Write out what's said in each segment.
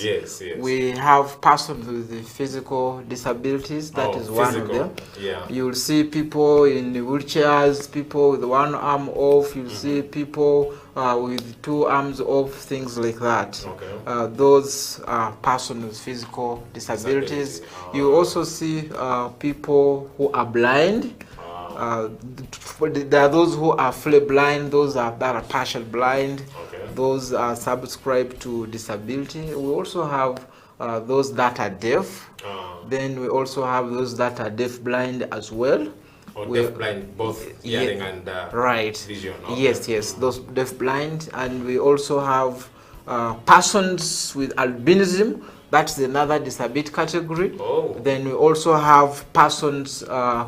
Yes, yes. We have persons with physical disabilities. That is one of them. Yeah. You'll see people in wheelchairs, people with one arm off. You'll see people with two arms off, things like that. Okay. Those are persons with physical disabilities. You also see people who are blind. There are those who are fully blind, those that are partial blind, those are subscribed to disability. We also have those that are deaf. Then we also have those that are deaf blind as well. Or deaf blind, both hearing and vision. Okay. Yes, those deaf blind. And we also have persons with albinism. That's another disability category. Then we also have persons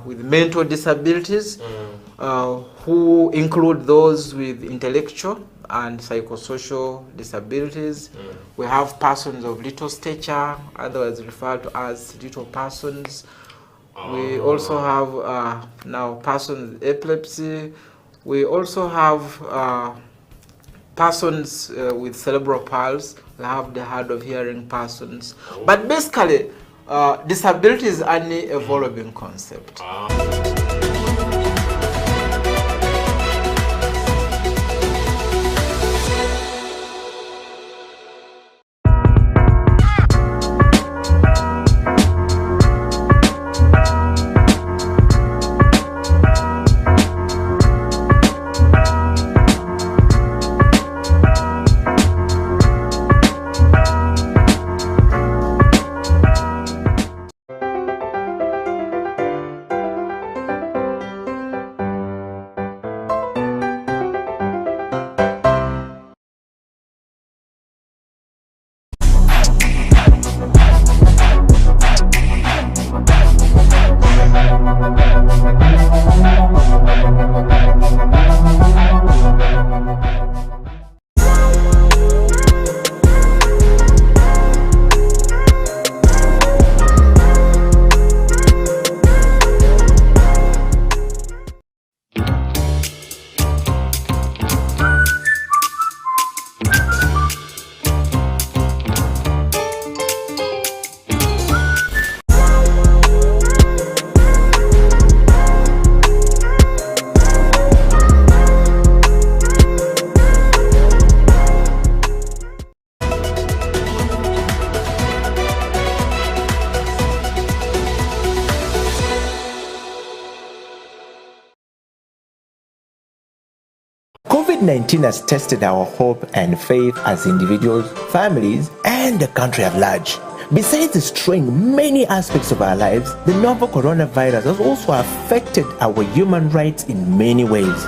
with mental disabilities, who include those with intellectual and psychosocial disabilities. We have persons of little stature, otherwise referred to as little persons. We also have now persons with epilepsy. We also have persons with cerebral palsy. We have the hard of hearing persons. But basically, disability is an evolving concept. COVID-19 has tested our hope and faith as individuals, families, and the country at large. Besides destroying many aspects of our lives, the novel coronavirus has also affected our human rights in many ways.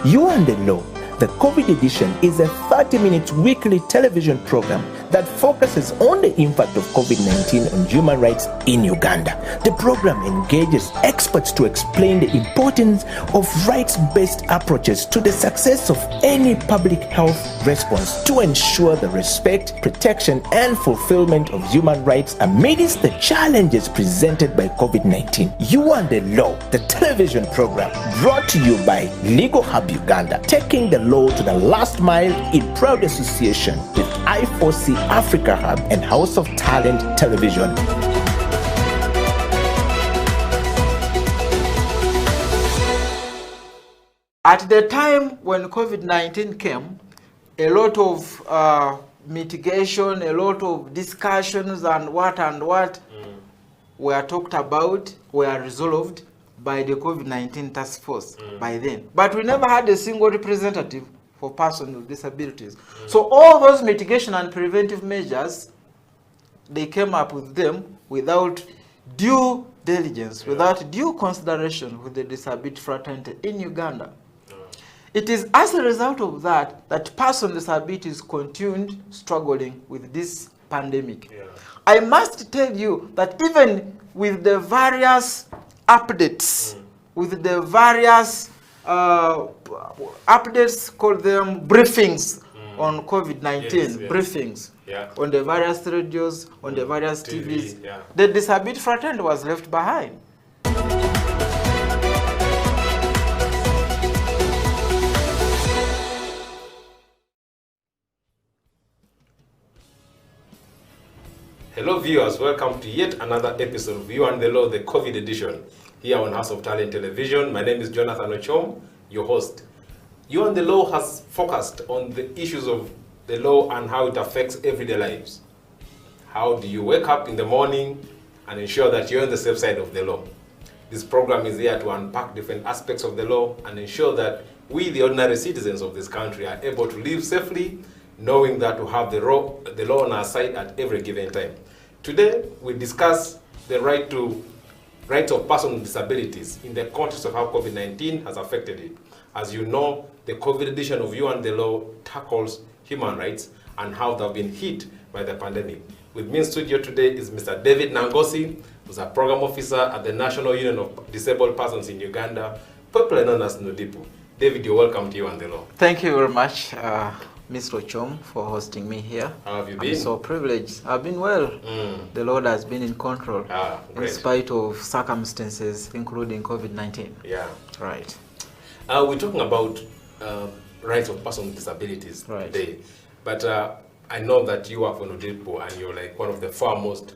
You and the Law, the COVID edition, is a 30-minute weekly television program that focuses on the impact of COVID-19 on human rights in Uganda. The program engages experts to explain the importance of rights-based approaches to the success of any public health response to ensure the respect, protection, and fulfillment of human rights amidst the challenges presented by COVID-19. You and the Law, the television program, brought to you by Legal Hub Uganda, taking the law to the last mile in proud association with I4C Africa Hub and House of Talent Television. At the time when COVID-19 came, a lot of mitigation, a lot of discussions and what were talked about, were resolved by the COVID-19 task force by then. But we never had a single representative for persons with disabilities. So all those mitigation and preventive measures, they came up with them without due diligence, without due consideration with the disability fraternity in Uganda. It is as a result of that that persons with disabilities continued struggling with this pandemic. I must tell you that even with the various updates, with the various updates, call them briefings on COVID-19, briefings on the various radios, on the various TVs, the disability fraternity was left behind. Hello viewers, welcome to yet another episode of You and the Law, the COVID edition, here on House of Talent Television. My name is Jonathan Ochom, your host. You and the Law has focused on the issues of the law and how it affects everyday lives. How do you wake up in the morning and ensure that you're on the safe side of the law? This program is here to unpack different aspects of the law and ensure that we, the ordinary citizens of this country, are able to live safely, knowing that we have the law on our side at every given time. Today, we discuss the rights of persons with disabilities in the context of how COVID-19 has affected it. As you know, the COVID edition of You and the Law tackles human rights and how they've been hit by the pandemic. With me in studio today is Mr. David Nangosi, who's a program officer at the National Union of Disabled Persons in Uganda, popularly known as NUDIPU. David, you're welcome to You and the Law. Thank you very much, Mr. Ochom, for hosting me here. How have you been? I'm so privileged. I've been well. The Lord has been in control in spite of circumstances, including COVID-19. Yeah. Right. We're talking about rights of persons with disabilities today. But I know that you are from NUDIPU and you're like one of the foremost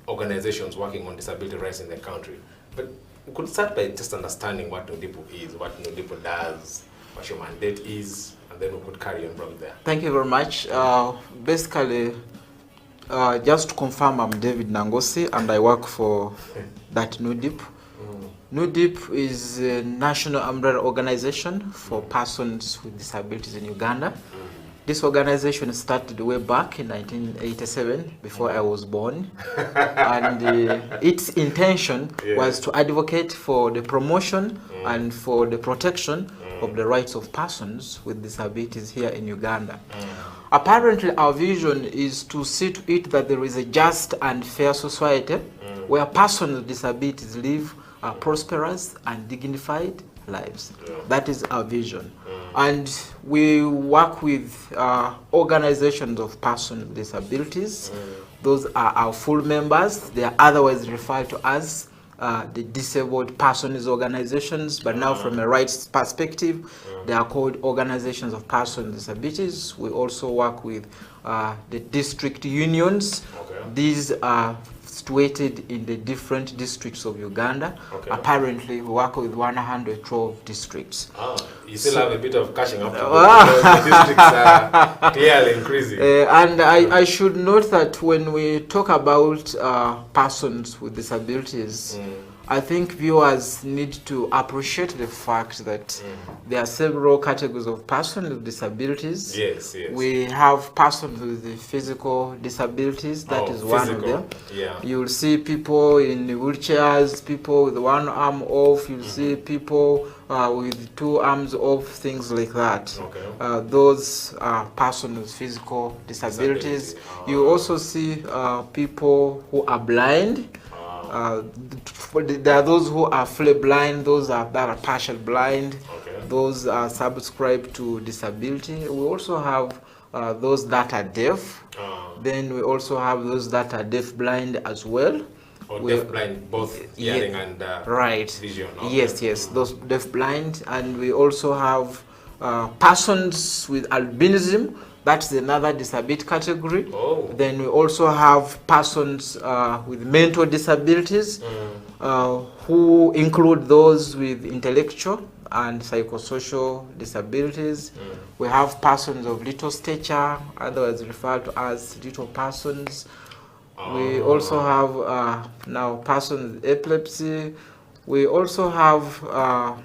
organizations working on disability rights in the country. But we could start by just understanding what NUDIPU is, what NUDIPU does, what your mandate is, and then we could carry on from there. Thank you very much. Basically, just to confirm, I'm David Nangosi and I work for that NUDIPU. NUDIPU is a national umbrella organization for persons with disabilities in Uganda. This organization started way back in 1987, before I was born. And its intention was to advocate for the promotion and for the protection of the rights of persons with disabilities here in Uganda. Apparently, our vision is to see to it that there is a just and fair society where persons with disabilities live prosperous and dignified lives. That is our vision. And we work with organizations of persons with disabilities. Those are our full members. They are otherwise referred to as the disabled persons organizations, but now from a rights perspective, they are called organizations of persons with disabilities. We also work with the district unions. These are situated in the different districts of Uganda. Apparently, we work with 112 districts. You still have a bit of catching up to do because the districts are clearly increasing. And I should note that when we talk about persons with disabilities, I think viewers need to appreciate the fact that there are several categories of persons with disabilities. Yes. We have persons with physical disabilities. That is one of them. Yeah. You'll see people in wheelchairs, people with one arm off. You'll see people with two arms off, things like that. Those are persons with physical disabilities. You also see people who are blind. There are those who are fully blind, those that are partial blind, those are subscribed to disability. We also have those that are deaf. Then we also have those that are deaf blind as well. Deaf blind, both hearing and vision. Yes, those deaf blind. And we also have persons with albinism. That's another disability category. Then we also have persons with mental disabilities, who include those with intellectual and psychosocial disabilities. We have persons of little stature, otherwise referred to as little persons. We also have now persons with epilepsy. We also have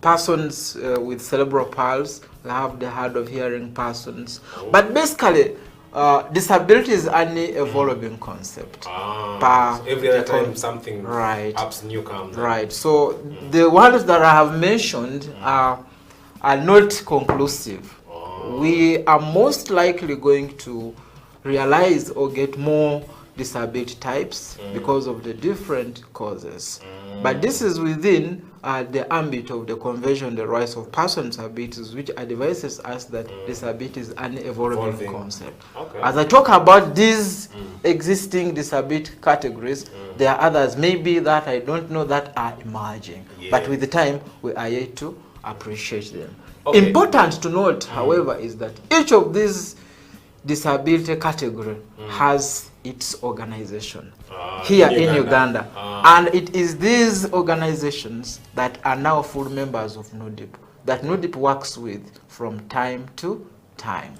persons with cerebral palsy. We have the hard of hearing persons. But basically, disability is an evolving concept. So every other time something perhaps new comes. Right. So the ones that I have mentioned are not conclusive. We are most likely going to realize or get more disability types because of the different causes. But this is within the ambit of the Convention on the Rights of Persons with Disabilities, which advises us that disability is an evolving concept. As I talk about these existing disability categories, there are others maybe that I don't know that are emerging. But with the time, we are yet to appreciate them. Important to note, however, is that each of these disability category has its organization here in Uganda. And it is these organizations that are now full members of NUDIPU, that NUDIPU works with from time to time.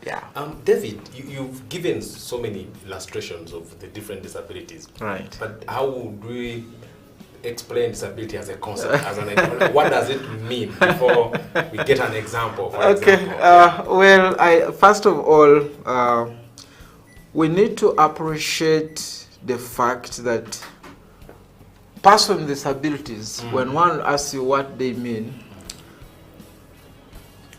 Yeah. David, you've given so many illustrations of the different disabilities. Right. But how would we explain disability as a concept? As an example? What does it mean before we get an example? For example? Well, first of all, we need to appreciate the fact that persons with disabilities, when one asks you what they mean,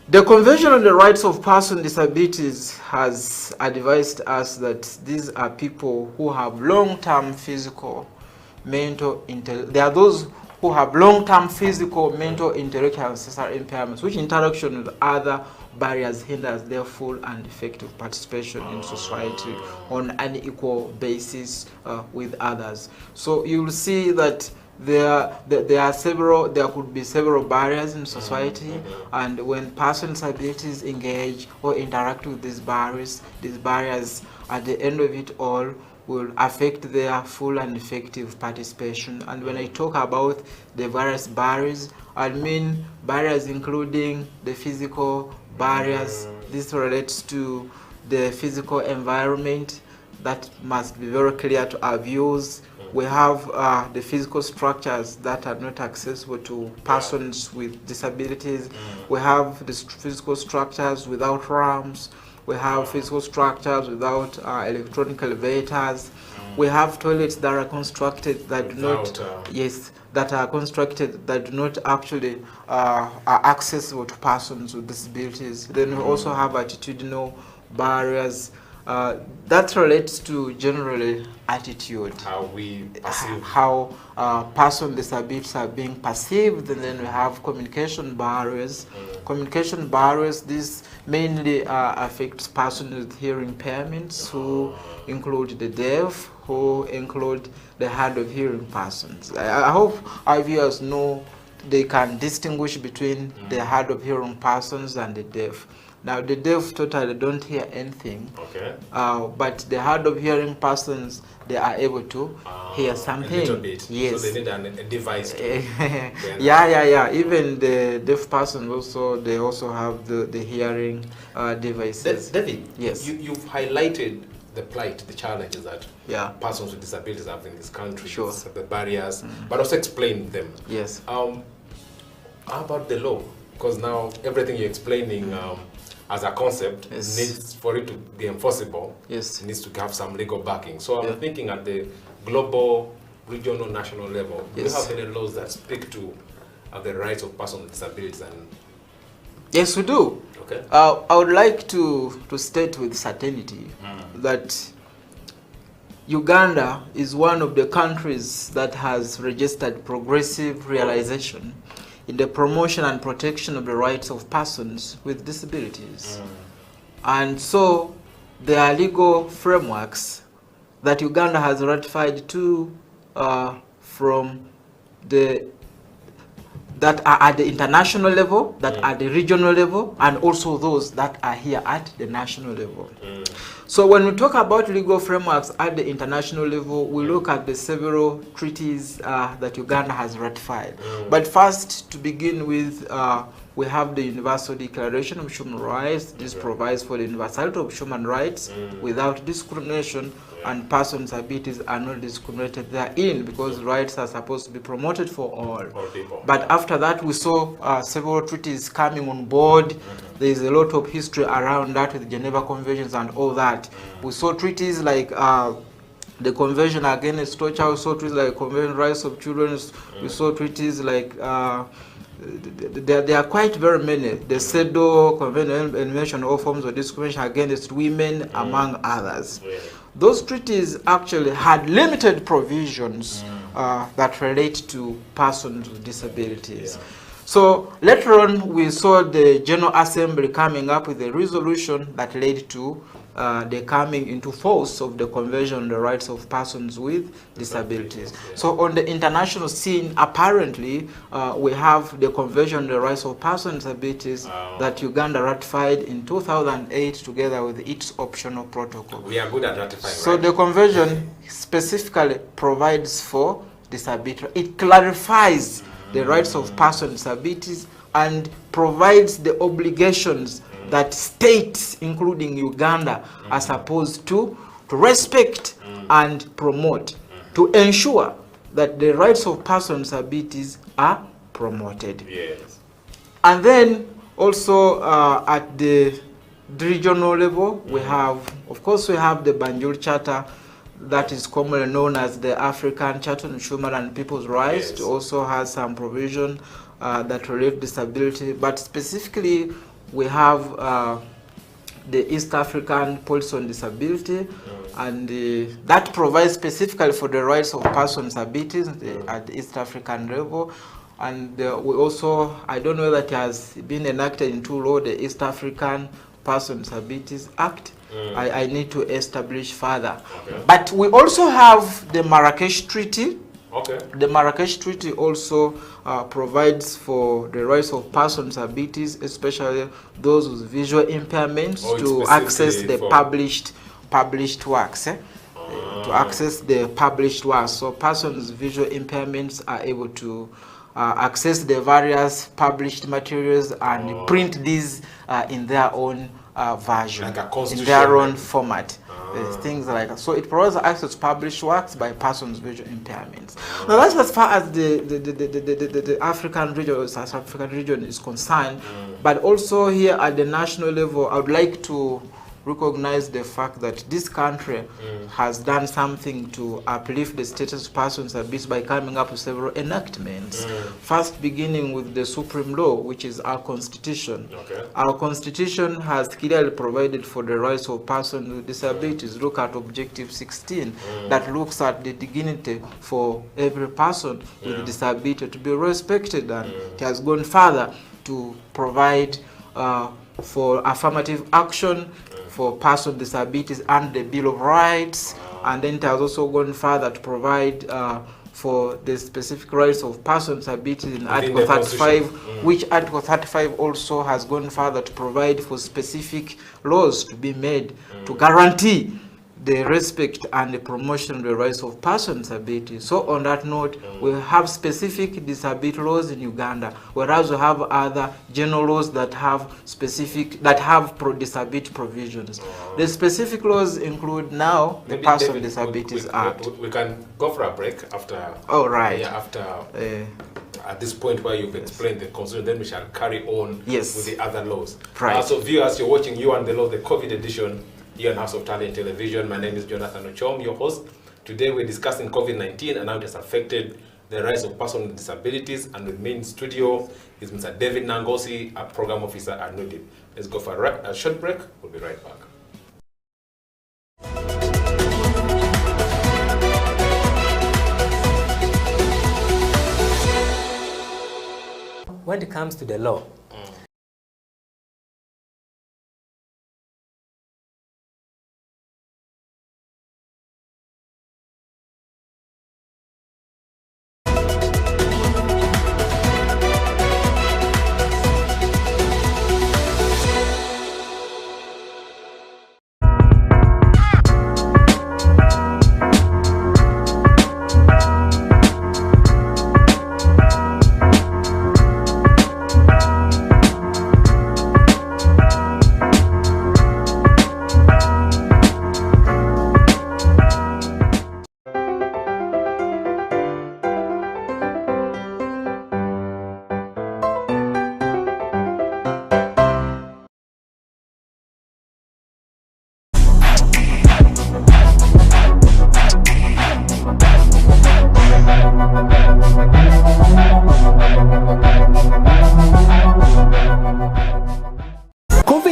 the Convention on the Rights of Persons with Disabilities has advised us that these are people who have long-term physical, mental, there are those who have long-term physical, mental, intellectual, and social impairments, which interaction with other barriers hinders their full and effective participation in society on an equal basis with others. So you will see that there could be several barriers in society, and when persons with disabilities engage or interact with these barriers at the end of it all will affect their full and effective participation. And when I talk about the various barriers, I mean barriers including the physical barriers. This relates to the physical environment that must be very clear to our views. We have the physical structures that are not accessible to persons with disabilities. We have the physical structures without ramps. We have physical structures without electronic elevators. We have toilets that are constructed that do not, that are constructed that do not actually are accessible to persons with disabilities. Then we also have attitudinal barriers. That relates to generally attitude. How we perceive. How persons with disabilities are being perceived. And then we have communication barriers. Communication barriers, this mainly affects persons with hearing impairments, who include the deaf, who include the hard of hearing persons. I hope our viewers know they can distinguish between the hard of hearing persons and the deaf. Now, the deaf totally don't hear anything, but the hard of hearing persons, they are able to hear something. A little bit. Yes. So they need a device. Even the deaf persons also, they also have the hearing devices. David, yes, you've highlighted the plight, the challenges that persons with disabilities have in this country, the barriers, but also explain them. Yes. How about the law? Because now everything you're explaining as a concept needs for it to be enforceable. Yes. It needs to have some legal backing. So I'm thinking at the global, regional, national level, do you have any laws that speak to the rights of persons with disabilities? Yes, we do. Okay. I would like to state with certainty that Uganda is one of the countries that has registered progressive realization in the promotion and protection of the rights of persons with disabilities. And so there are legal frameworks that Uganda has ratified that are at the international level, that are at the regional level, and also those that are here at the national level. So when we talk about legal frameworks at the international level, we look at the several treaties that Uganda has ratified. But first, to begin with, we have the Universal Declaration of Human Rights. This provides for the universality of human rights without discrimination, and persons with disabilities are not discriminated therein, because rights are supposed to be promoted for all. But after that, we saw several treaties coming on board. There is a lot of history around that with the Geneva Conventions and all that. We saw treaties like the Convention Against Torture. We saw treaties like Convention on Rights of Children. We saw treaties like there are quite very many. The CEDAW, Convention on Elimination of All Forms of Discrimination Against Women, among others. Those treaties actually had limited provisions that relate to persons with disabilities. So later on, we saw the General Assembly coming up with a resolution that led to the coming into force of the Convention on the Rights of Persons with Disabilities. So on the international scene, apparently, we have the Convention on the Rights of Persons with Disabilities that Uganda ratified in 2008 together with its optional protocol. We are good at ratifying, So right? the convention specifically provides for disability. It clarifies the rights of persons with disabilities and provides the obligations that states, including Uganda, are supposed to respect and promote to ensure that the rights of persons with disabilities are promoted. Yes. And then also at the regional level, we have, of course, we have the Banjul Charter, that is commonly known as the African Charter on Human and People's Rights. Yes. It also has some provision that relate disability, but specifically we have the East African Policy on Disability, and that provides specifically for the rights of persons with disabilities at the East African level. And we also, I don't know that it has been enacted into law, the East African Persons with Disabilities Act. I need to establish further. Okay. But we also have the Marrakesh Treaty. Okay. The Marrakesh Treaty also provides for the rights of persons with disabilities, especially those with visual impairments, to access the published works. To access the published works. So persons with visual impairments are able to access the various published materials and print these in their own version, Like a in constitution, their own maybe. format. Things like that. So it provides access to published works by persons with visual impairments. Now that's as far as the African region, or South African region is concerned. But also here at the national level, I would like to recognize the fact that this country has done something to uplift the status of persons with disabilities by coming up with several enactments. First, beginning with the supreme law, which is our constitution. Okay. Our constitution has clearly provided for the rights of persons with disabilities. Look at Objective 16, that looks at the dignity for every person with disability to be respected, and it has gone further to provide for affirmative action for persons with disabilities and the Bill of Rights, and then it has also gone further to provide for the specific rights of persons with disabilities in Article 35, which Article 35 also has gone further to provide for specific laws to be made to guarantee the respect and the promotion of the rights of persons with disabilities. So on that note, we have specific disability laws in Uganda, whereas we have other general laws that have pro-disability provisions. The specific laws include now the Maybe Persons David, with Disabilities we Act. We can go for a break after. Oh, right. Yeah, after. At this point where you've explained the constitution, then we shall carry on with the other laws. Right. So viewers, you're watching You and the Law, the COVID edition here on House of Talent Television. My name is Jonathan Ochom, your host. Today we're discussing COVID-19 and how it has affected the rights of persons with disabilities. And with me in studio is Mr. David Nangosi, a program officer at NUDIPU. Let's go for a short break. We'll be right back. When it comes to the law,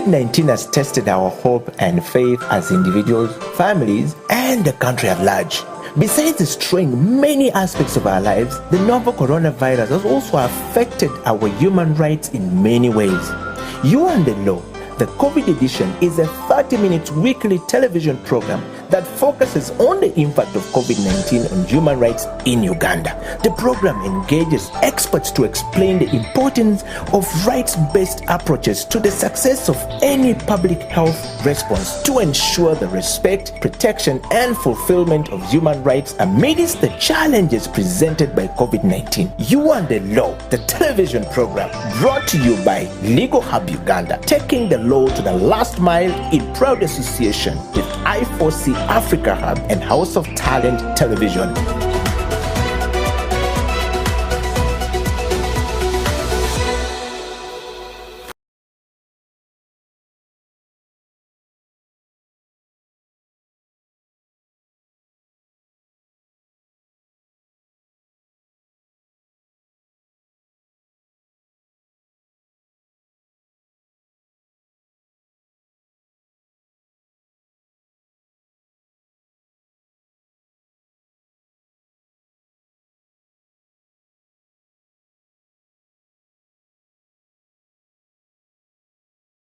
COVID-19 has tested our hope and faith as individuals, families, and the country at large. Besides destroying many aspects of our lives, the novel coronavirus has also affected our human rights in many ways. You and the Law, The COVID edition is a 30-minute weekly television program that focuses on the impact of COVID-19 on human rights in Uganda. The program engages experts to explain the importance of rights-based approaches to the success of any public health response to ensure the respect, protection, and fulfillment of human rights amidst the challenges presented by COVID-19. You and the Law, the television program brought to you by Legal Hub Uganda, taking the law to the last mile in proud association with I4C Africa Hub and House of Talent Television.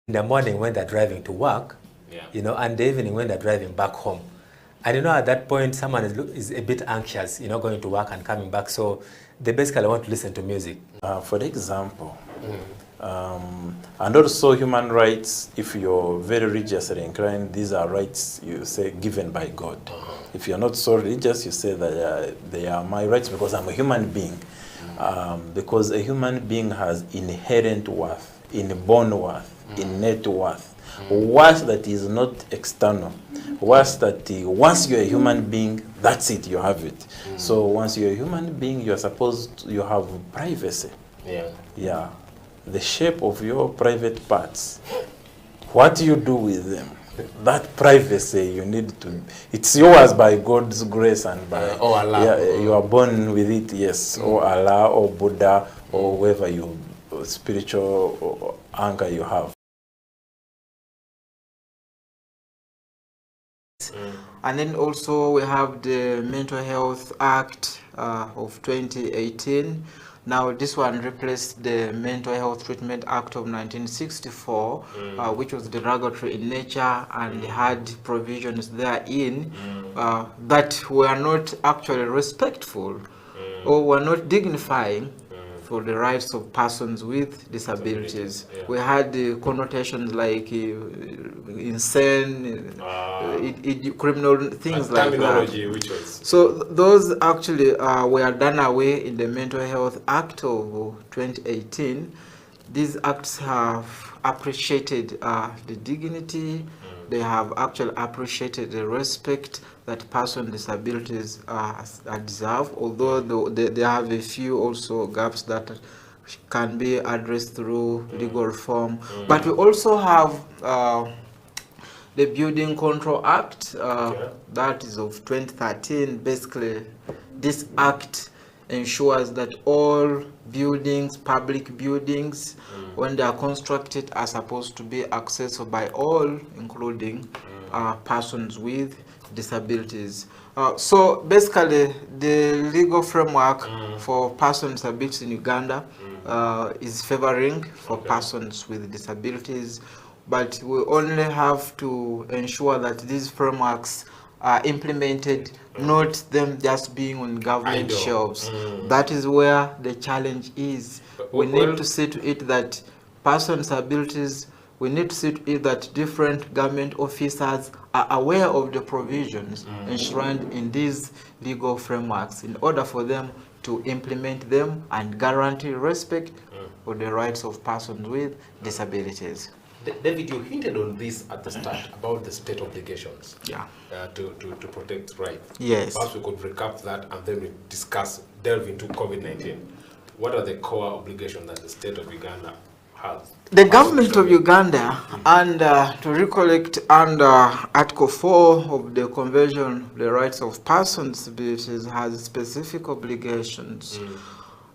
In the morning when they're driving to work, and the evening when they're driving back home. And at that point, someone is a bit anxious, going to work and coming back. So they basically want to listen to music. For example, and also human rights, if you're very religiously inclined, these are rights, you say, given by God. If you're not so religious, you say that they are my rights because I'm a human being. Because a human being has inherent worth, inborn worth, innate worth. Worth that is not external. Worth that once you're a human being, that's it, you have it. So once you're a human being, you're supposed to, you have privacy. Yeah. The shape of your private parts. What you do with them. That privacy you need to, it's yours by God's grace and by, Allah. Yeah, you are born with it, yes. Or Allah, or Buddha, or whoever you, spiritual anchor you have. And then also we have the Mental Health Act of 2018. Now this one replaced the Mental Health Treatment Act of 1964, which was derogatory in nature and had provisions therein that were not actually respectful or were not dignifying for the rights of persons with disabilities. We had connotations like insane, criminal things like terminology, that. which was So those actually were done away in the Mental Health Act of 2018. These acts have appreciated the dignity, they have actually appreciated the respect that persons with disabilities deserve, although they have a few also gaps that can be addressed through legal reform. But we also have the Building Control Act, that is of 2013. Basically, this act ensures that all buildings, public buildings, when they are constructed, are supposed to be accessible by all, including persons with disabilities. So basically, the legal framework for persons with disabilities in Uganda is favoring for persons with disabilities, but we only have to ensure that these frameworks are implemented, not them just being on government shelves. That is where the challenge is. We need to see to it that persons with disabilities, we need to see to it that different government officers are aware of the provisions enshrined in these legal frameworks in order for them to implement them and guarantee respect for the rights of persons with disabilities. David, you hinted on this at the start about the state obligations to protect rights. Yes. Perhaps we could recap that and then we delve into COVID-19. What are the core obligations that the state of Uganda has? The government of Uganda, and to recollect under Article 4 of the Convention on the Rights of Persons with Disabilities, has specific obligations.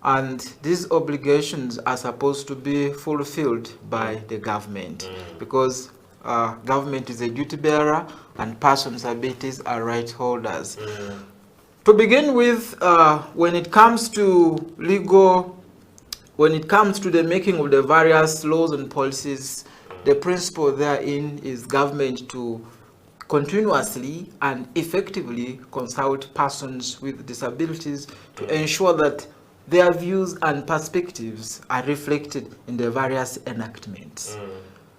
And these obligations are supposed to be fulfilled by the government because government is a duty bearer and persons with disabilities are right holders. To begin with, when it comes to the making of the various laws and policies The principle therein is government to continuously and effectively consult persons with disabilities to ensure that their views and perspectives are reflected in the various enactments.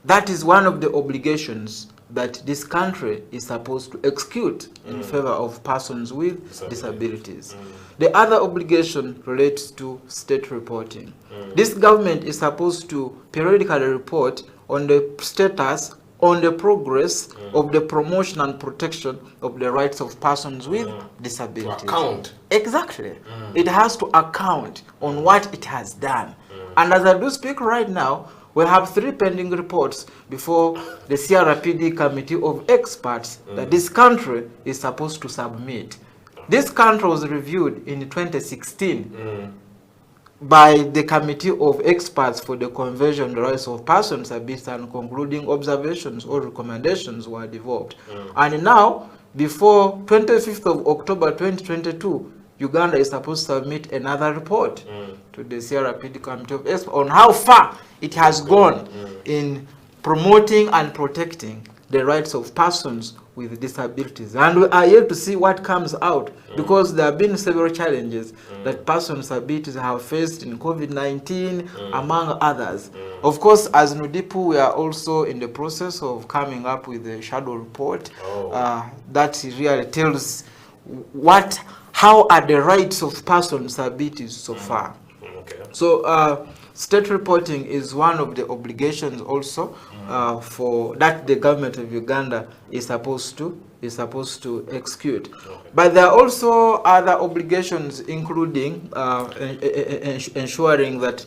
That is one of the obligations that this country is supposed to execute in favor of persons with disabilities. The other obligation relates to state reporting. This government is supposed to periodically report on the status, on the progress of the promotion and protection of the rights of persons with disabilities. To account. Exactly. It has to account on what it has done. And as I do speak right now, we have 3 pending reports before the CRPD Committee of Experts that this country is supposed to submit. This country was reviewed in 2016 by the Committee of Experts for the Convention on the Rights of Persons with Disabilities, and concluding observations or recommendations were developed. And now, before 25th of October 2022, Uganda is supposed to submit another report to the CRPD Committee of Experts on how far it has gone in promoting and protecting the rights of persons with disabilities. And we are yet to see what comes out, because there have been several challenges that persons with disabilities have faced in COVID-19, among others. Of course, as NUDIPU, we are also in the process of coming up with a shadow report that really tells how are the rights of persons with disabilities so far. So state reporting is one of the obligations also for that the government of Uganda is supposed to execute. But there are also other obligations, including ensuring that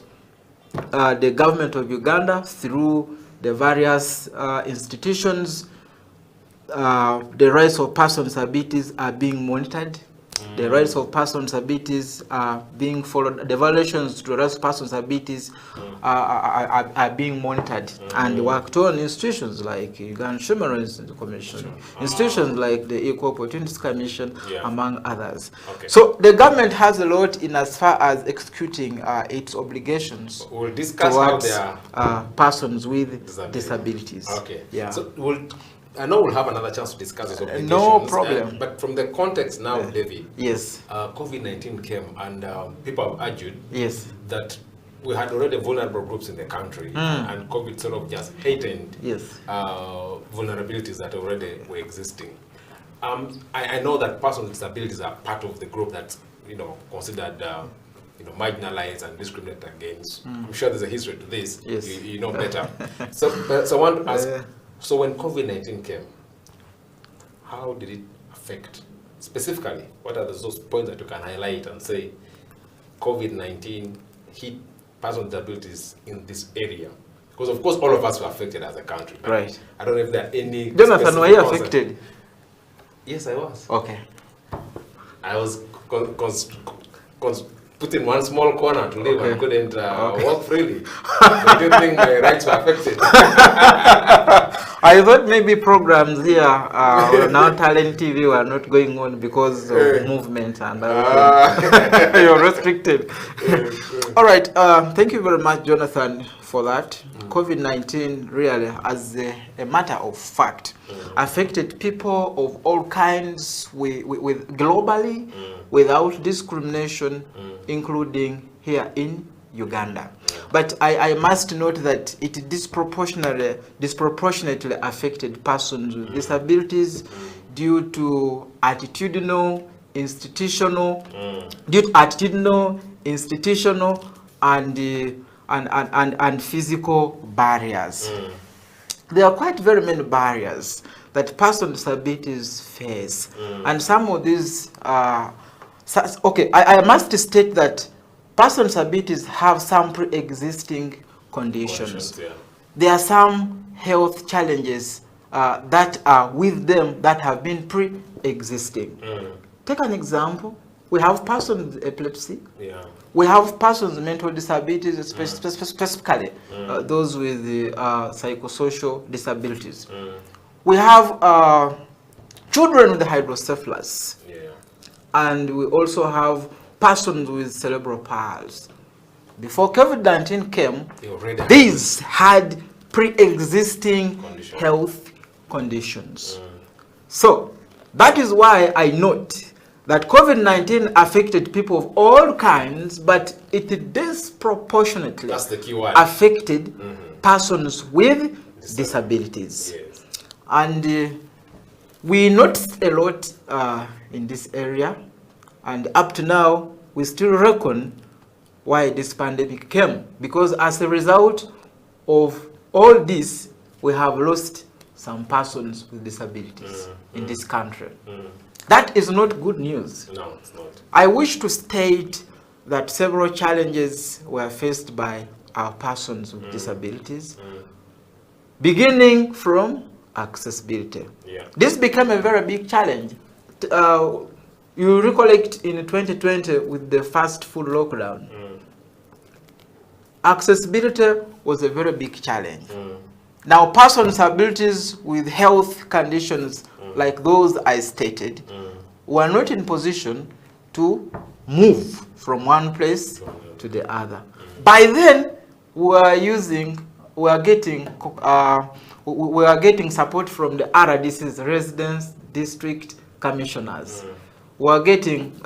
the government of Uganda, through the various institutions, the rights of persons with disabilities are being monitored. The rights of persons with disabilities are being followed. The violations to the rights of persons with disabilities are being monitored and worked on. Institutions like Uganda Human Rights Commission, institutions like the Equal Opportunities Commission, among others. So the government has a lot in as far as executing its obligations towards persons with disabilities. So I know we'll have another chance to discuss this obligations. No problem. But from the context now, David, COVID-19 came and people have argued that we had already vulnerable groups in the country, and COVID sort of just heightened vulnerabilities that already were existing. I know that persons with disabilities are part of the group that's considered marginalized and discriminated against. I'm sure there's a history to this. You know better. So I want to ask. So when COVID-19 came, how did it affect? Specifically, what are those points that you can highlight and say COVID-19 hit persons with disabilities in this area? Because of course all of us were affected as a country. Right. I don't know if there are any... Jonathan, were you affected? Yes, I was. Okay. I was put in one small corner to live and couldn't walk freely. I didn't think my rights were affected. I thought maybe programs here now Talent TV were not going on because of movement and you're restricted. All right, thank you very much, Jonathan, for that. COVID-19 really, as a matter of fact, affected people of all kinds with globally, without discrimination, including here in Uganda. But I must note that it disproportionately affected persons with disabilities due to attitudinal, institutional, and physical barriers. There are quite very many barriers that persons with disabilities face, and some of these I must state that persons with disabilities have some pre-existing conditions. There are some health challenges that are with them that have been pre-existing. Take an example. We have persons with epilepsy. We have persons with mental disabilities, specifically those with psychosocial disabilities. We have children with hydrocephalus. And we also have persons with cerebral palsy. Before COVID-19 came, these had pre-existing health conditions. So that is why I note that COVID-19 affected people of all kinds, but it disproportionately That's the key word. affected persons with disabilities. Yes. And we noticed a lot in this area, and up to now, we still reckon why this pandemic came, because as a result of all this, we have lost some persons with disabilities in this country. That is not good news. No, it's not. I wish to state that several challenges were faced by our persons with disabilities, beginning from accessibility. Yeah. This became a very big challenge. You recollect in 2020 with the first full lockdown, accessibility was a very big challenge. Now, persons with disabilities with health conditions like those I stated were not in position to move from one place to the other. By then, we were getting support from the RDCs, Residence District Commissioners. We were getting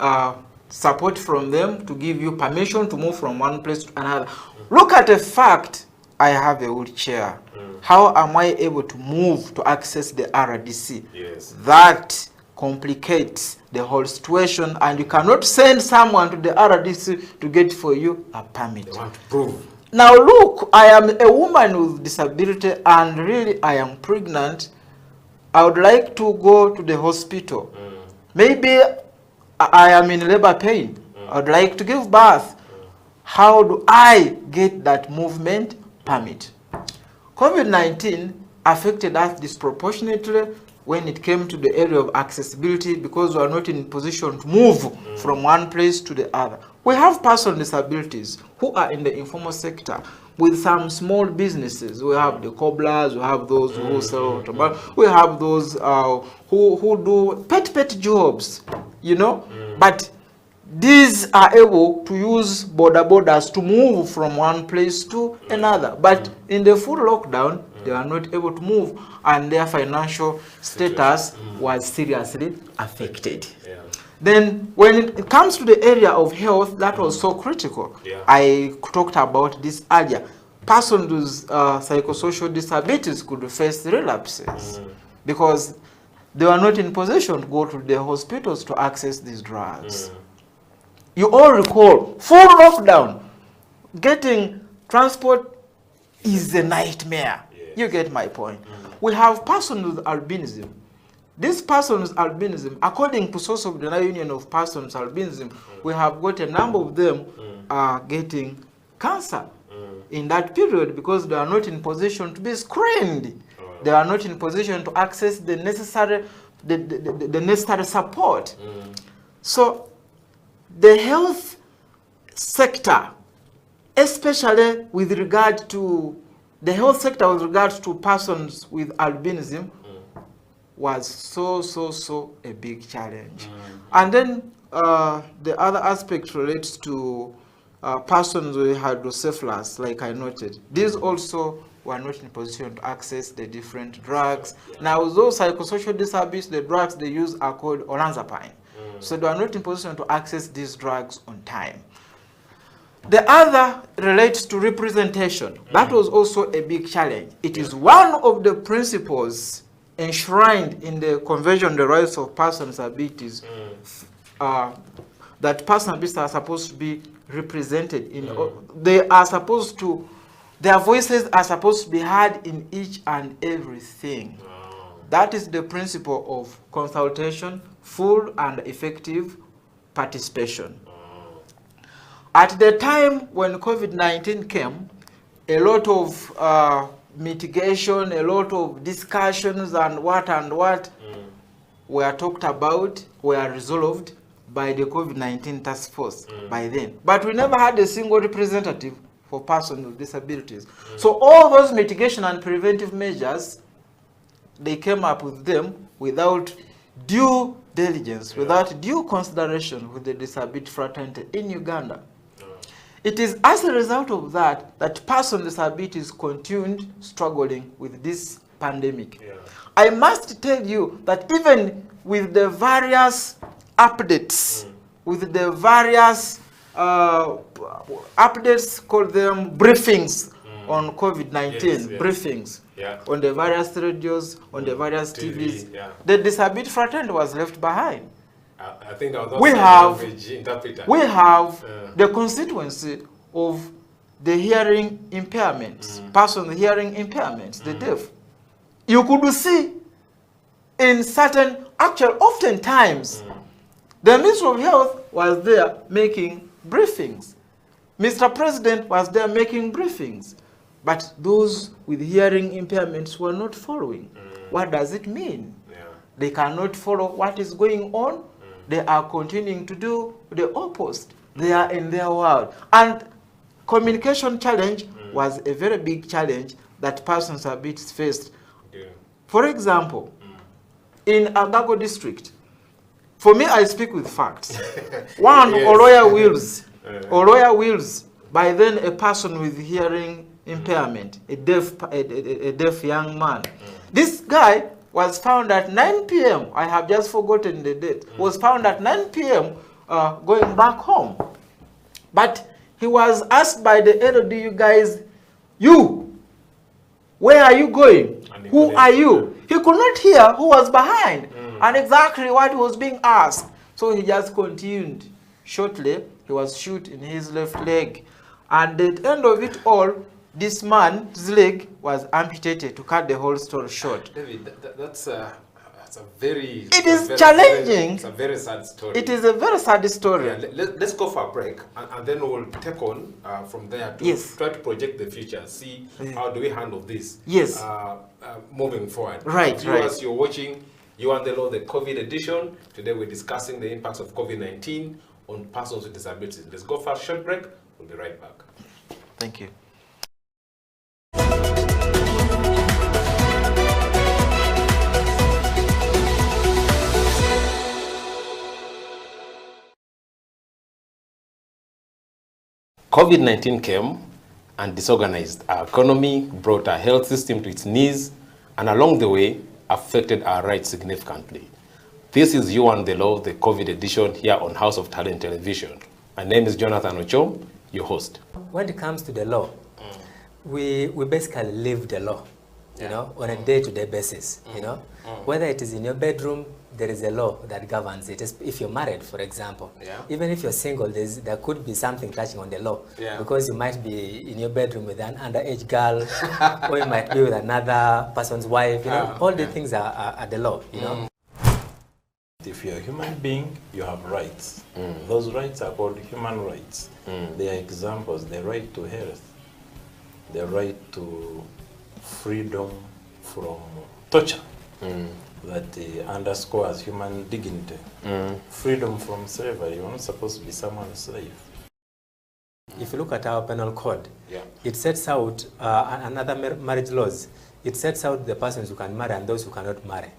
support from them to give you permission to move from one place to another. Look at the fact I have a wheelchair. How am I able to move to access the RDC? Yes. That complicates the whole situation, and you cannot send someone to the RDC to get for you a permit. They want to prove. Now look, I am a woman with disability and really I am pregnant. I would like to go to the hospital. Maybe I am in labor pain. I would like to give birth. How do I get that movement permit? COVID-19 affected us disproportionately when it came to the area of accessibility, because we are not in position to move from one place to the other. We have persons with disabilities who are in the informal sector with some small businesses. We have the cobblers, we have those who sell tobacco, we have those who do pet jobs, you know. But these are able to use borders to move from one place to another. But in the full lockdown, they are not able to move, and their financial status was seriously affected. Yeah. Then when it comes to the area of health, that was so critical. Yeah. I talked about this earlier. Persons with psychosocial disabilities could face relapses because they were not in position to go to the hospitals to access these drugs. You all recall, full lockdown, getting transport is a nightmare. Yes. You get my point. We have persons with albinism. This person with albinism, according to source of the Union of Persons with Albinism, we have got a number of them are getting cancer in that period because they are not in position to be screened. They are not in position to access the necessary support. So the health sector, especially with regard to the health sector with regards to persons with albinism, was so a big challenge. And then the other aspect relates to persons with hydrocephalus, like I noted. These also were not in position to access the different drugs. Now, those psychosocial disabilities, the drugs they use are called olanzapine. So they are not in position to access these drugs on time. The other relates to representation. That was also a big challenge. It is one of the principles enshrined in the Convention on the Rights of Persons with Disabilities that persons with disabilities are supposed to be represented in. They are supposed to, their voices are supposed to be heard in each and everything. That is the principle of consultation, full and effective participation. At the time when COVID-19 came, a lot of mitigation, a lot of discussions and what were talked about, were resolved by the COVID-19 task force by then. But we never had a single representative for persons with disabilities. So all those mitigation and preventive measures, they came up with them without due diligence, without due consideration with the disability fraternity in Uganda. It is as a result of that that persons with disabilities continued struggling with this pandemic. Yeah. I must tell you that even with the various updates, with the various updates, call them briefings on COVID-19, Yes, yes. briefings Yeah. on the various radios, on the various TVs, yeah. the disability fraternity was left behind. I think I was We sign have- language interpreter. We have the constituency of the hearing impairments, persons with hearing impairments, the deaf. You could see in certain, actually, oftentimes, the Minister of Health was there making briefings. Mr. President was there making briefings. But those with hearing impairments were not following. What does it mean? Yeah. They cannot follow what is going on. They are continuing to do the opposite. They are in their world. And communication challenge was a very big challenge that persons with disabilities faced. Yeah. For example, in Agago district, for me, I speak with facts. One, Yes. Oroya Wills, by then a person with hearing impairment, a deaf young man. This guy was found at 9 p.m. I have just forgotten the date. Was found at 9 p.m. Going back home. But he was asked by the LDU guys, where are you going? Who are you? He could not hear who was behind and exactly what was being asked. So he just continued. Shortly, he was shot in his left leg. And at the end of it all, this man's leg was amputated, to cut the whole story short. David, that's a very... It is challenging. It's a very sad story. It is a very sad story. Yeah, let's go for a break, and then we'll take on from there to try to project the future, see how do we handle this moving forward. Right, Viewers, you're watching You and the Law, the COVID edition. Today we're discussing the impacts of COVID-19 on persons with disabilities. Let's go for a short break. We'll be right back. Thank you. COVID-19 came and disorganized our economy, brought our health system to its knees, and along the way, affected our rights significantly. This is You and the Law, the COVID edition, here on House of Talent Television. My name is Jonathan Ochom, your host. When it comes to the law, we basically live the law, you know, on a day-to-day basis, you know. Whether it is in your bedroom, there is a law that governs it. If you're married, for example, even if you're single, there could be something touching on the law, because you might be in your bedroom with an underage girl, or you might be with another person's wife, you know. All the things are the law, you know. If you're a human being, you have rights. Those rights are called human rights. They are examples: the right to health, the right to freedom from torture, that underscores human dignity, freedom from slavery. You're not supposed to be someone's slave. If you look at our penal code, it sets out another marriage laws. It sets out the persons who can marry and those who cannot marry.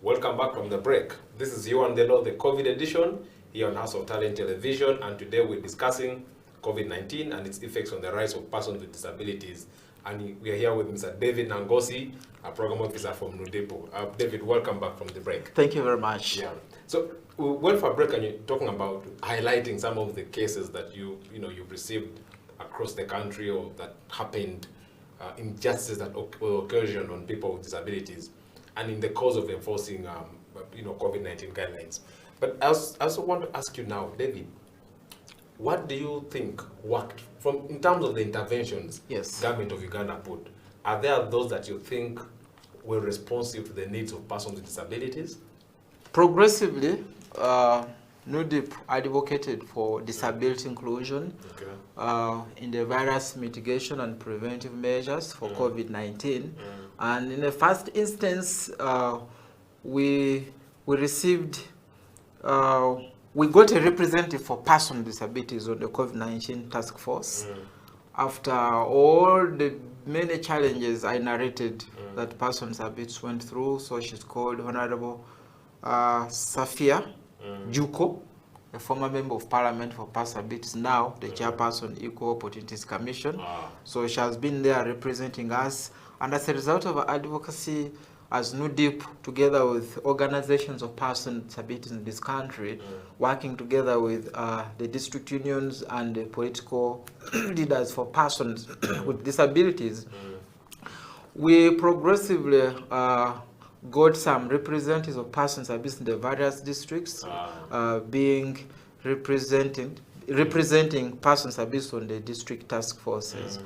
Welcome back from the break. This is You and the Law, the COVID edition, here on House of Talent Television, and today we're discussing COVID-19 and its effects on the rights of persons with disabilities. And we are here with Mr. David Nangosi, a program officer from NUDIPU. David, welcome back from the break. Thank you very much. Yeah. So we went for a break, and you're talking about highlighting some of the cases that you've received across the country, or that happened, injustices that were occasioned on people with disabilities, and in the cause of enforcing, COVID-19 guidelines. But I also want to ask you now, David, what do you think worked in terms of the interventions government of Uganda put? Are there those that you think were responsive to the needs of persons with disabilities? Progressively, NUDIPU advocated for disability inclusion in the various mitigation and preventive measures for COVID-19. And in the first instance, we received we got a representative for persons with disabilities on the COVID-19 task force. After all the many challenges I narrated that persons with disabilities went through, so she's called Honorable Safia Juko, a former member of parliament for persons with disabilities, now the chairperson Equal Opportunities Commission. So she has been there representing us, and as a result of our advocacy as NUDIPU, together with organizations of persons with disabilities in this country, working together with the district unions and the political leaders for persons with disabilities, we progressively got some representatives of persons with disabilities in the various districts, being representing persons with disabilities on the district task forces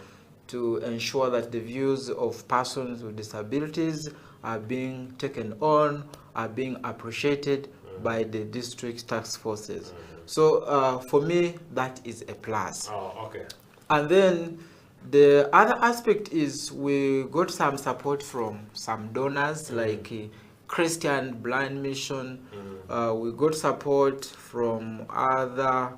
to ensure that the views of persons with disabilities are being taken on, are being appreciated by the district task forces. So for me, that is a plus. And then the other aspect is we got some support from some donors like Christian Blind Mission. We got support from other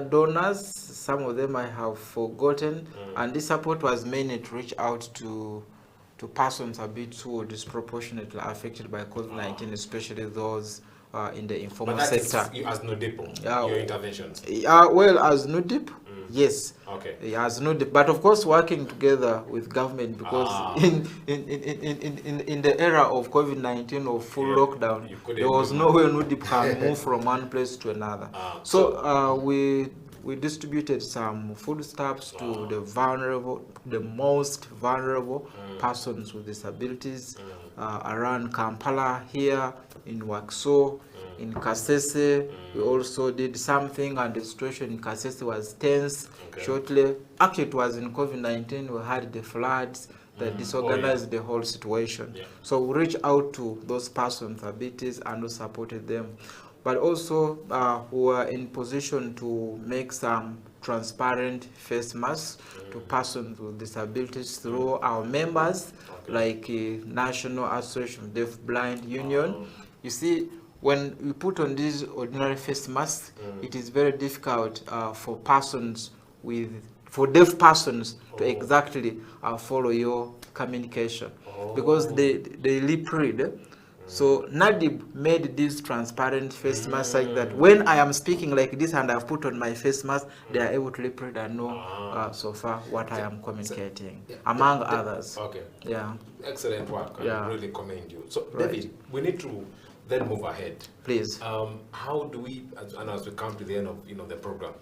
donors. Some of them I have forgotten, and this support was mainly to reach out to persons a bit who were disproportionately affected by COVID-19, especially those in the informal sector. But that is as NUDIPU, your interventions? Well, as NUDIPU, yes. Okay. As NUDIPU, but of course working together with government, because in the era of COVID-19 or full lockdown, there was no way NUDIPU can move from one place to another. So we distributed some foodstuffs to the vulnerable, the most vulnerable persons with disabilities around Kampala, here in Wakso, in Kasese. We also did something, and the situation in Kasese was tense shortly. Actually, it was in COVID-19. We had the floods that disorganized the whole situation. So we reached out to those persons with disabilities and we supported them. But also, we were in position to make some transparent face masks to persons with disabilities through our members, like National Association of Deaf Blind Union. You see, when we put on these ordinary face masks, it is very difficult for deaf persons to exactly follow your communication, because they lip read. So NUDIPU made this transparent face mask like that when I am speaking like this and I've put on my face mask, they are able to lip read and know so far what I am communicating, among others. Okay. Yeah. Excellent work. I really commend you. So, David, we need to then move ahead. Please. How do we, and as we come to the end of the program,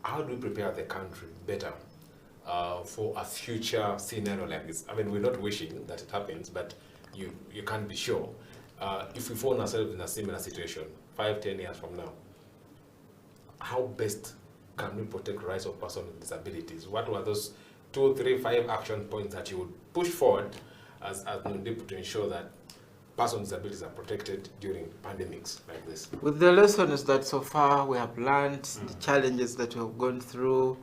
how do we prepare the country better for a future scenario like this? I mean, we're not wishing that it happens, but you can't be sure. If we find ourselves in a similar situation 5-10 years from now, how best can we protect the rights of persons with disabilities? What were those 2, 3, 5 action points that you would push forward as NUDIPU to ensure that persons with disabilities are protected during pandemics like this? With the lessons that so far we have learned, the challenges that we have gone through,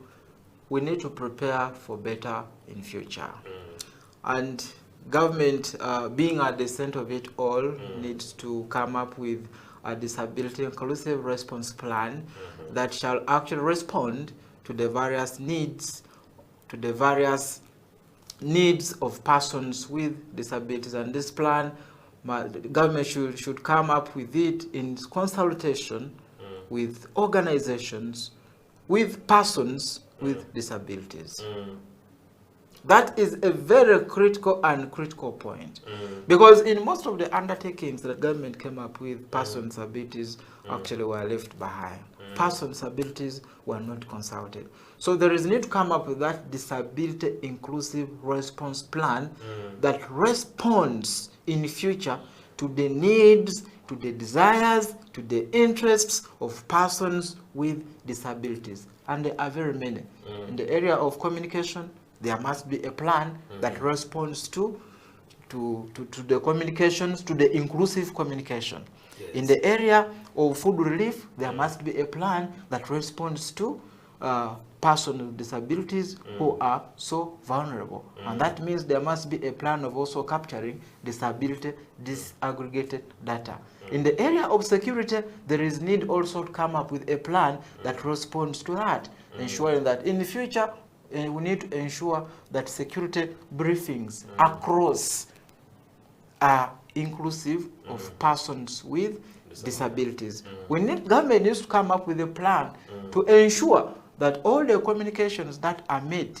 we need to prepare for better in future. And government, being at the center of it all, needs to come up with a disability inclusive response plan that shall actually respond to the various needs, of persons with disabilities. And this plan, the government should come up with it in consultation with organizations, with persons with disabilities. That is a very critical point. Because in most of the undertakings that government came up with, persons with disabilities actually were left behind. Persons with disabilities were not consulted. So there is need to come up with that disability inclusive response plan that responds in future to the needs, to the desires, to the interests of persons with disabilities. And there are very many. In the area of communication, there must be a plan that responds to the communications, to the inclusive communication. In the area of food relief, there must be a plan that responds to persons with disabilities who are so vulnerable. And that means there must be a plan of also capturing disability disaggregated data. In the area of security, there is need also to come up with a plan that responds to that, ensuring that in the future, we need to ensure that security briefings across are inclusive of persons with disabilities. Government needs to come up with a plan to ensure that all the communications that are made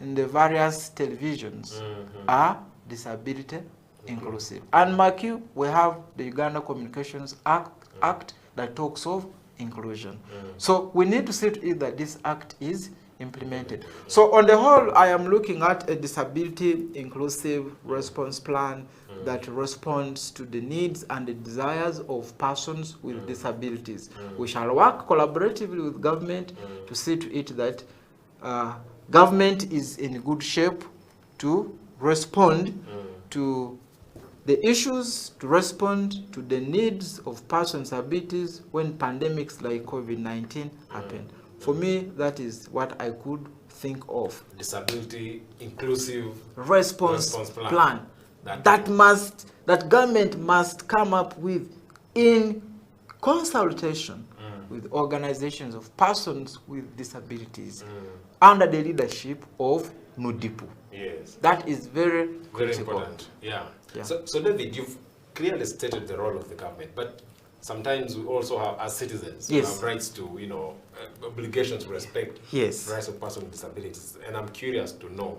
in the various televisions are disability inclusive. And mark you, we have the Uganda Communications Act that talks of inclusion. So we need to see to it that this act is implemented. So on the whole, I am looking at a disability inclusive response plan that responds to the needs and the desires of persons with disabilities. We shall work collaboratively with government to see to it that government is in good shape to respond to the issues, to respond to the needs of persons with disabilities when pandemics like COVID-19 happen. For me, that is what I could think of. Disability inclusive response plan. That government must come up with in consultation with organizations of persons with disabilities under the leadership of NUDIPU. Yes. That is very Very critical. important. Yeah. So David, you've clearly stated the role of the government, but sometimes we also have, as citizens, we have rights to, obligations to respect the rights of persons with disabilities. And I'm curious to know,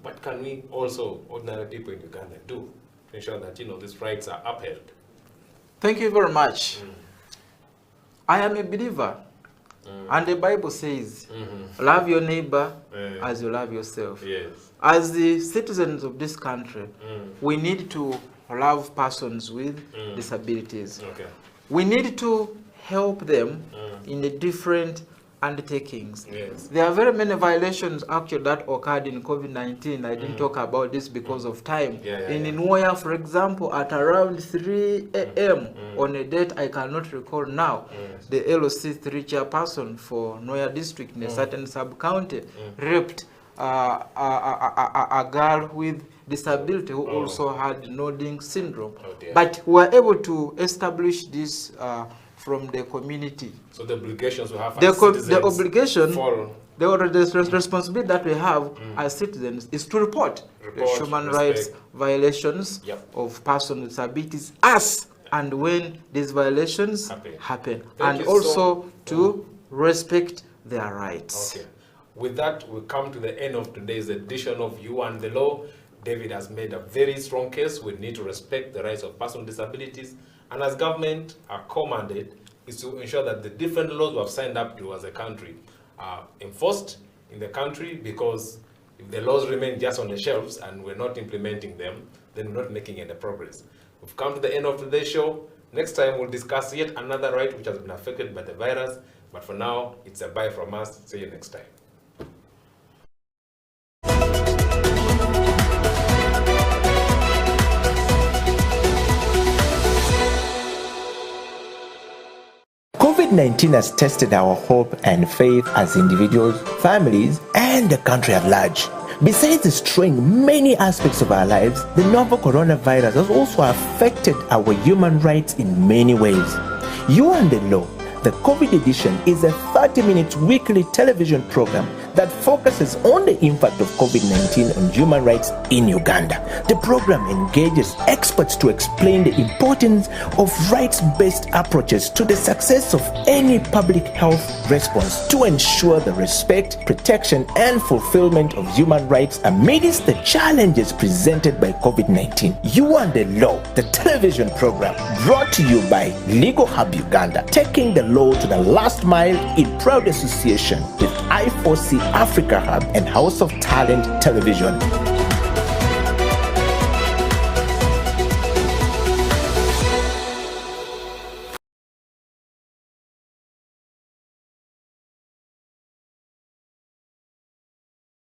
what can we also, ordinary people in Uganda, do to ensure that, these rights are upheld? Thank you very much. I am a believer, and the Bible says, love your neighbor as you love yourself. Yes. As the citizens of this country, we need to love persons with disabilities. Okay. We need to help them in the different undertakings. Yes. There are very many violations actually that occurred in COVID-19. I didn't talk about this because of time. In Nwoya, for example, at around 3 a.m. on a date I cannot recall now, the LOC3 chairperson for Nwoya district in a certain sub-county raped a girl with disability who also had nodding syndrome. But we were able to establish this from the community. So the obligations we have as citizens the obligation, fall. the responsibility that we have as citizens is to report the human rights violations of persons with disabilities as and when these violations happen. And also to respect their rights. Okay. With that, we come to the end of today's edition of You and the Law. David has made a very strong case. We need to respect the rights of persons with disabilities. And as government, our core mandate is to ensure that the different laws we have signed up to as a country are enforced in the country, because if the laws remain just on the shelves and we're not implementing them, then we're not making any progress. We've come to the end of today's show. Next time, we'll discuss yet another right which has been affected by the virus. But for now, it's a bye from us. See you next time. COVID-19 has tested our hope and faith as individuals, families, and the country at large. Besides destroying many aspects of our lives, the novel coronavirus has also affected our human rights in many ways. You and the Law, the COVID edition, is a 30-minute weekly television program that focuses on the impact of COVID-19 on human rights in Uganda. The program engages experts to explain the importance of rights-based approaches to the success of any public health response to ensure the respect, protection, and fulfillment of human rights amidst the challenges presented by COVID-19. You and the Law, the television program, brought to you by Legal Hub Uganda, taking the law to the last mile in proud association with I4C Africa Hub and House of Talent Television.